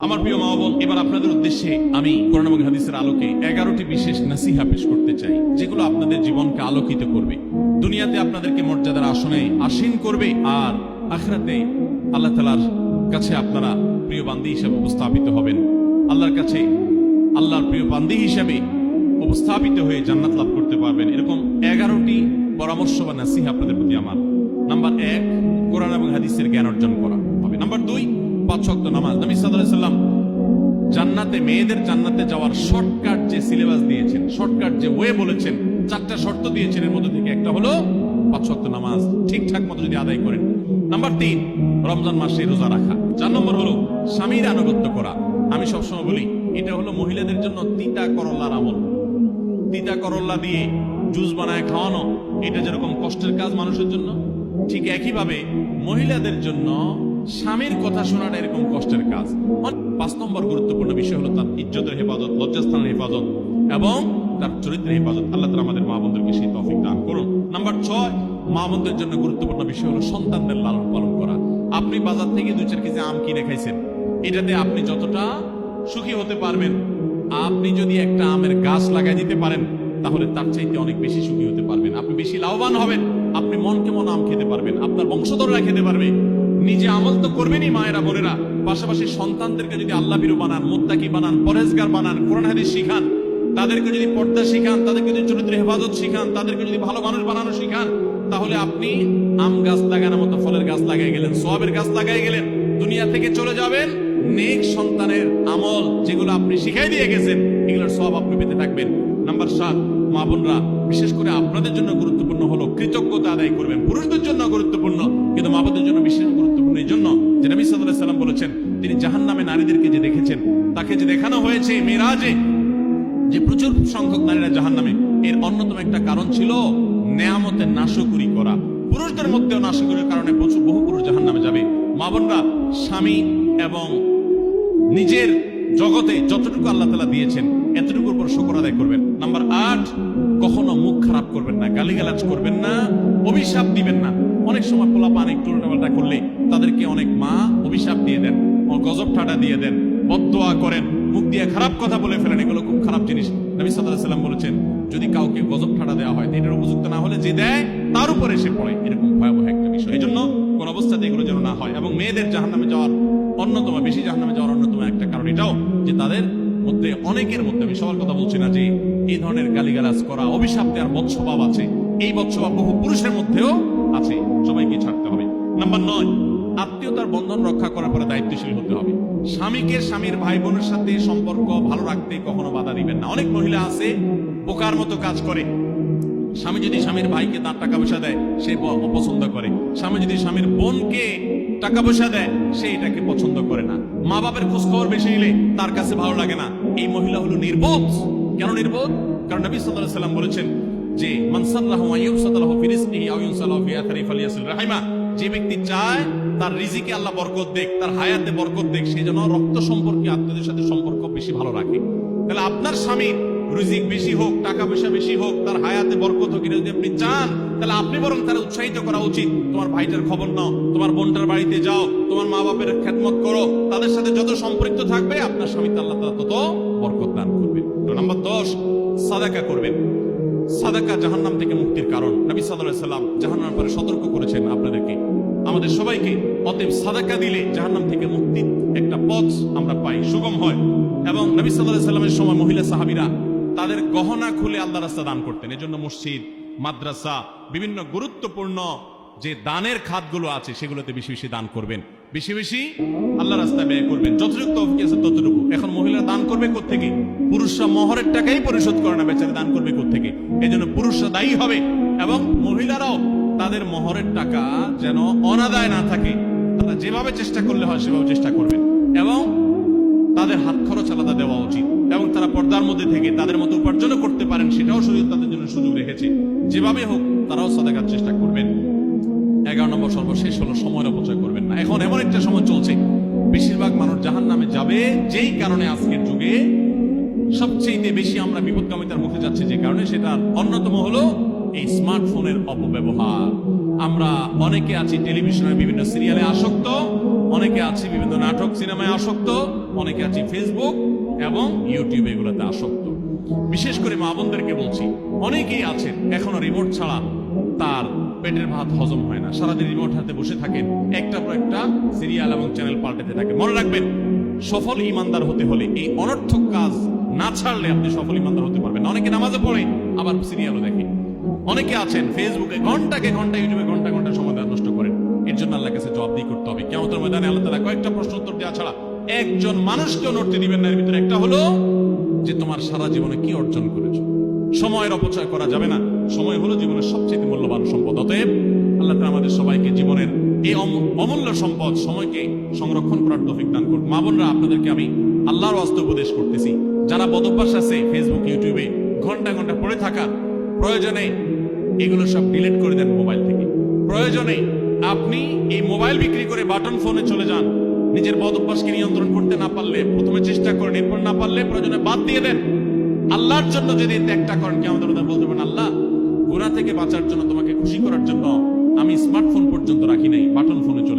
আমার প্রিয় মা বোন, এবার আপনাদের উদ্দেশ্যে আমি কোরআন এবং হাদিসের আলোকে 11টি বিশেষ নাসিহা পেশ করতে চাই, যেগুলো আপনাদের জীবনকে আলোকিত করবে, দুনিয়াতে আপনাদেরকে মর্যাদার আসনে আসীন করবে, আর আখিরাতে আল্লাহ তাআলার কাছে আপনারা প্রিয় বান্দী হিসেবে উপস্থাপিত হবেন। আল্লাহর কাছে আল্লাহর প্রিয় বান্দী হিসেবে উপস্থাপিত হয়ে জান্নাত লাভ করতে পারবেন। এরকম 11টি পরামর্শ বা নাসিহা আপনাদের প্রতি আমার। নাম্বার 1, কোরআন এবং হাদিসের জ্ঞান অর্জন করা হবে। নাম্বার 2, 5 ওয়াক্ত নামাজ। নবী সাল্লাল্লাহু আলাইহি সাল্লাম জান্নাতে, মেয়েদের জান্নাতে যাওয়ার শর্টকাট যে সিলেবাস দিয়েছেন, শর্টকাট যে ওয়ে বলেছেন, 4টা শর্ত দিয়েছেন। এর মধ্যে থেকে একটা হলো 5 ওয়াক্ত নামাজ ঠিকঠাক মতো যদি আদায় করেন। নাম্বার 3, রমজান মাসে রোজা রাখা। 4 নম্বর হলো স্বামীর আনুগত্য করা। আমি সবসময় বলি, এটা হলো মহিলাদের জন্য তিতা করল্লার আমল। তিতা করল্লা দিয়ে জুস বানায় খাওয়ানো, এটা যেরকম কষ্টের কাজ মানুষের জন্য, ঠিক একইভাবে মহিলাদের জন্য স্বামীর কথা শোনাটা এরকম কষ্টের কাজ। 5 নম্বর গুরুত্বপূর্ণ বিষয় হলো তার ইজ্জতের হেফাজত, লজ্জাস্থানের হেফাজত এবং তার চরিত্রের হেফাজত। আল্লাহ তাআলা আমাদের মা বোনদেরকে সেই তৌফিক দান করুন। নাম্বার 6, মা বোনদের জন্য গুরুত্বপূর্ণ বিষয় হলো সন্তানদের লালন পালন করা। আপনি বাজার থেকে 2-4 কেজি আম কিনে খাইছেন, এটাতে আপনি যতটা সুখী হতে পারবেন, আপনি যদি একটা আমের গাছ লাগাই দিতে পারেন, তাহলে তার চাইতে অনেক বেশি সুখী হতে পারবেন। আপনি বেশি লাভবান হবেন, আপনি মনকে মন আম খেতে পারবেন, আপনার বংশধররা খেতে পারবে। নিজে আমল তো করবেনই মায়েরা বোনেরা, পাশাপাশি সন্তানদেরকে যদি আল্লাহ ভীরু বানান, মুত্তাকি বানান, পরহেজগার বানান, কোরআন হাদিস শিখান, তাদেরকে যদি পর্দা শিখান, তাদেরকে যদি চরিত্রের হেফাজত শিখান, তাদেরকে যদি ভালো মানুষ বানানো শিখান, তাহলে আপনি আম গাছ লাগানোর মতো ফলের গাছ লাগাই গেলেন, সওয়াবের গাছ লাগাই গেলেন। দুনিয়া থেকে চলে যাবেন, নেক সন্তানের আমল যেগুলো আপনি শিখাই দিয়ে গেছেন, এগুলোর সওয়াব আপনি পেতে থাকবেন। নাম্বার 7, মা বোনরা, বিশেষ করে আপনাদের জন্য গুরুত্বপূর্ণ হলো কৃতজ্ঞতা আদায় করবেন। পুরুষদের জন্য গুরুত্বপূর্ণ, কিন্তু মা বোনদের জন্য বিশেষ গুরুত্বপূর্ণ এই জন্য যে নবী সাল্লাল্লাহু আলাইহি সাল্লাম বলেছেন, তিনি জাহান্নামে নারীদেরকে যে দেখেছেন, তাকে যে দেখানো হয়েছে মেরাজে, যে প্রচুর সংখ্যক নারীরা জাহান্নামে, এর অন্যতম একটা কারণ ছিল নেয়ামতের নাশকরি করা। পুরুষদের মধ্যেও নাশকরির কারণে বহু পুরুষ জাহান্নামে যাবে। মা বোনরা, স্বামী এবং নিজের জগতে যতটুকু আল্লাহ তাআলা দিয়েছেন, এতটুকুর উপর শুকর আদায় করবেন। নাম্বার 8, কখনো মুখ খারাপ করবেন না, গালিগালাজ করবেন না, অভিশাপ দিবেন না। অনেক সময় পোলাপান একটু উল্টাপাল্টা করলে তাদেরকে অনেক মা অভিশাপ দিয়ে দেন, গজব ঠাডা দিয়ে দেন, বদদোয়া করেন, মুখ দিয়ে খারাপ কথা বলে ফেলেন। এগুলো খুব খারাপ জিনিস। নবী সাল্লাল্লাহু আলাইহি সাল্লাম বলেছেন, যদি কাউকে গজব ঠাডা দেওয়া হয়, এটার উপযুক্ত না হলে যে দেয় তার উপরে এসে পড়ে, এরকম ভয়াবহ একটা বিষয়। এই জন্য কোন অবস্থাতে এগুলো যেন না হয়। এবং মেয়েদের জাহান্নামে যাওয়ার অন্যতম, বেশি জাহান্নামে যাওয়ার অন্যতম একটা কারণ এটাও যে তাদের মধ্যে, অনেকের মধ্যে, আমি সবার কথা বলছি না, যে এই ধরনের গালিগালাজ করা, অভিশাপ দেওয়ার বদস্বভাব আছে। এই বদস্বভাব বহু পুরুষের মধ্যেও আছে, সবাইকে ছাড়তে হবে। নাম্বার 9, আত্মীয়তার বন্ধন রক্ষা করার পরে দায়িত্বশীল হতে হবে। স্বামীকে স্বামীর ভাই বোনের সাথে সম্পর্ক ভালো রাখতে কখনো বাধা দিবেন না। অনেক মহিলা আছে বোকার মতো কাজ করে। স্বামী যদি স্বামীর ভাইকে তার টাকা পয়সা দেয়, সে অপছন্দ করে। স্বামী যদি স্বামীর বোনকে টাকা পয়সা দেয়, সে এটাকে পছন্দ করে না। মা বাবার খোঁজ খবর বেশি নিলে তার কাছে ভালো লাগে না। এই মহিলা হলো নির্বোধ। কেন নির্বোধ? কারণ নবী সাল্লাল্লাহু আলাইহি সাল্লাম বলেছেন যে মান সাল্লাহু ওয়া ইউসাল্লাহু ফি রিজকিহি আও ইউসাল্লাহু ফি আথরি ফালিয়াসিল রাহিমা। যে ব্যক্তি চায় তার রিজিকে আল্লাহ বরকত দেখ, তার হায়াতে বরকত দেখ, সে যেন রক্ত সম্পর্কে আত্মীয়দের সাথে সম্পর্ক বেশি ভালো রাখে। তাহলে আপনার স্বামীর রিজিক বেশি হোক, টাকা পয়সা বেশি হোক, তার হায়াতে বরকত হোক, এটা যদি আপনি চান, তাহলে আপনি বরং তারা উৎসাহিত করা উচিত। তোমার ভাইটার খবর নাও, তোমার বোনটার বাড়িতে যাও, তোমার মা বাপের খেদমত করো, তাদের সাথে যত সম্পৃক্ত থাকবে আপনার স্বামীতে আল্লাহ তাআলা তত বরকত দান করবেন। নাম্বার 10, সাদাকা করবেন। সাদাকা জাহান্নাম থেকে মুক্তির কারণ। নবী সাল্লাল্লাহু আলাইহি সাল্লাম জাহান্নামের ব্যাপারে সতর্ক করেছেন আপনাদেরকে, আমাদের সবাইকে। অতএব সাদাকা দিলে জাহান্নাম থেকে মুক্তির একটা পথ আমরা পাই, সুগম হয়। এবং নবী সাল্লাল্লাহু আলাইহি সাল্লামের সময় মহিলা সাহাবীরা তাদের গহনা খুলে আল্লাহর রাস্তায় দান করতেন। এজন্য মসজিদ, মাদ্রাসা, বিভিন্ন গুরুত্বপূর্ণ যে দানের খাতগুলো আছে, সেগুলোতে বেশি বেশি দান করবেন, বেশি বেশি আল্লাহর রাস্তায় ব্যয় করবেন, যতটুকু তৌফিক আছে ততটুকু। এখন মহিলারা দান করবে কোত্থেকে? পুরুষরা মহরের টাকাই পরিশোধ করে না, বেচারা দান করবে কোত্থেকে? এই জন্য পুরুষরা দায়ী হবে, এবং মহিলারাও তাদের মহরের টাকা যেন অনাদায় না থাকে, তারা যেভাবে চেষ্টা করলে হয় সেভাবে চেষ্টা করবেন, এবং তাদের হাত খরচ আলাদা দেওয়া উচিত, এবং তারা পর্দার মধ্যে থেকে তাদের মতো উপার্জনও করতে পারেন, সেটাও শরীয়ত তাদের জন্য সুযোগ রেখেছে। যেভাবে হোক তারাও সাদাকার চেষ্টা করবেন। 11 নম্বর সর্বশেষ হলো সময়ের অপচয় করবেন না। এখন এমন একটা সময় চলছে, বেশিরভাগ মানুষ জাহান্নামে যাবে যেই কারণে আজকের যুগে সবচেয়ে বেশি আমরা বিপদগামিতার মুখে যাচ্ছি, যে কারণে সেটার অন্যতম হলো এই স্মার্টফোনের অপব্যবহার। আমরা অনেকে আছি টেলিভিশনের বিভিন্ন সিরিয়ালে আসক্ত, অনেকে আছি বিভিন্ন নাটক সিনেমায় আসক্ত, অনেকে আছে ফেসবুক এবং ইউটিউব এগুলোতে আসক্ত। বিশেষ করে মা বোনদেরকে বলছি, অনেকেই আছেন এখনো রিমোট ছাড়া তার পেটের ভাত হজম হয় না, সারাদিন রিমোট হাতে বসে থাকেন, একটা পর একটা সিরিয়াল এবং চ্যানেল পাল্টাতে থাকেন। মনে রাখবেন, সফল ইমানদার হতে হলে এই অনর্থক কাজ না ছাড়লে আপনি সফল ইমানদার হতে পারবেন না। অনেকে নামাজে পড়ে আবার সিরিয়ালও দেখে, অনেকে আছেন ফেসবুকে ঘন্টাকে ঘন্টা, ইউটিউবে ঘন্টা ঘন্টা সময় নষ্ট করেন। এর জন্য আল্লাহর কাছে জবাবদিহি করতে হবে। কিয়ামতের ময়দানে আল্লাহ তাআলা কয়েকটা প্রশ্ন উত্তর দেওয়া ছাড়া একজন মানুষকেও নড়তে দিবেন না। এর ভিতরে একটা হলো যে তোমার সারা জীবনে কি অর্জন করেছো। সময়ের অপচয় করা যাবে না, সময় হলো জীবনের সবচেয়ে মূল্যবান সম্পদ। অতএব আল্লাহ তাআলা আমাদের সবাইকে জীবনের এই অমূল্য সম্পদ সময়কে সংরক্ষণ করার তৌফিক দান করুন। মা বোনরা, আপনাদেরকে আমি আল্লাহর ওয়াস্তে উপদেশ করতেছি, যারা বদভ্যাস আছে ফেসবুক ইউটিউবে ঘন্টা ঘন্টা পড়ে থাকার, প্রয়োজনে এগুলো সব ডিলিট করে দেন মোবাইল থেকে। প্রয়োজনে আপনি এই মোবাইল বিক্রি করে বাটন ফোনে চলে যান। নিজের বদভ্যাসকে নিয়ন্ত্রণ করতে না পারলে প্রথমে চেষ্টা করেন, এরপর না পারলে প্রয়োজনে বাদ দিয়ে দেন। আল্লাহর জন্য যদি ত্যাগটা করেন, কিয়ামতের ময়দানে বলতে পারেন, আল্লাহ গুনাহ থেকে বাঁচার জন্য, তোমাকে খুশি করার জন্য আমি স্মার্টফোন পর্যন্ত রাখি নাই, বাটন ফোনে চলে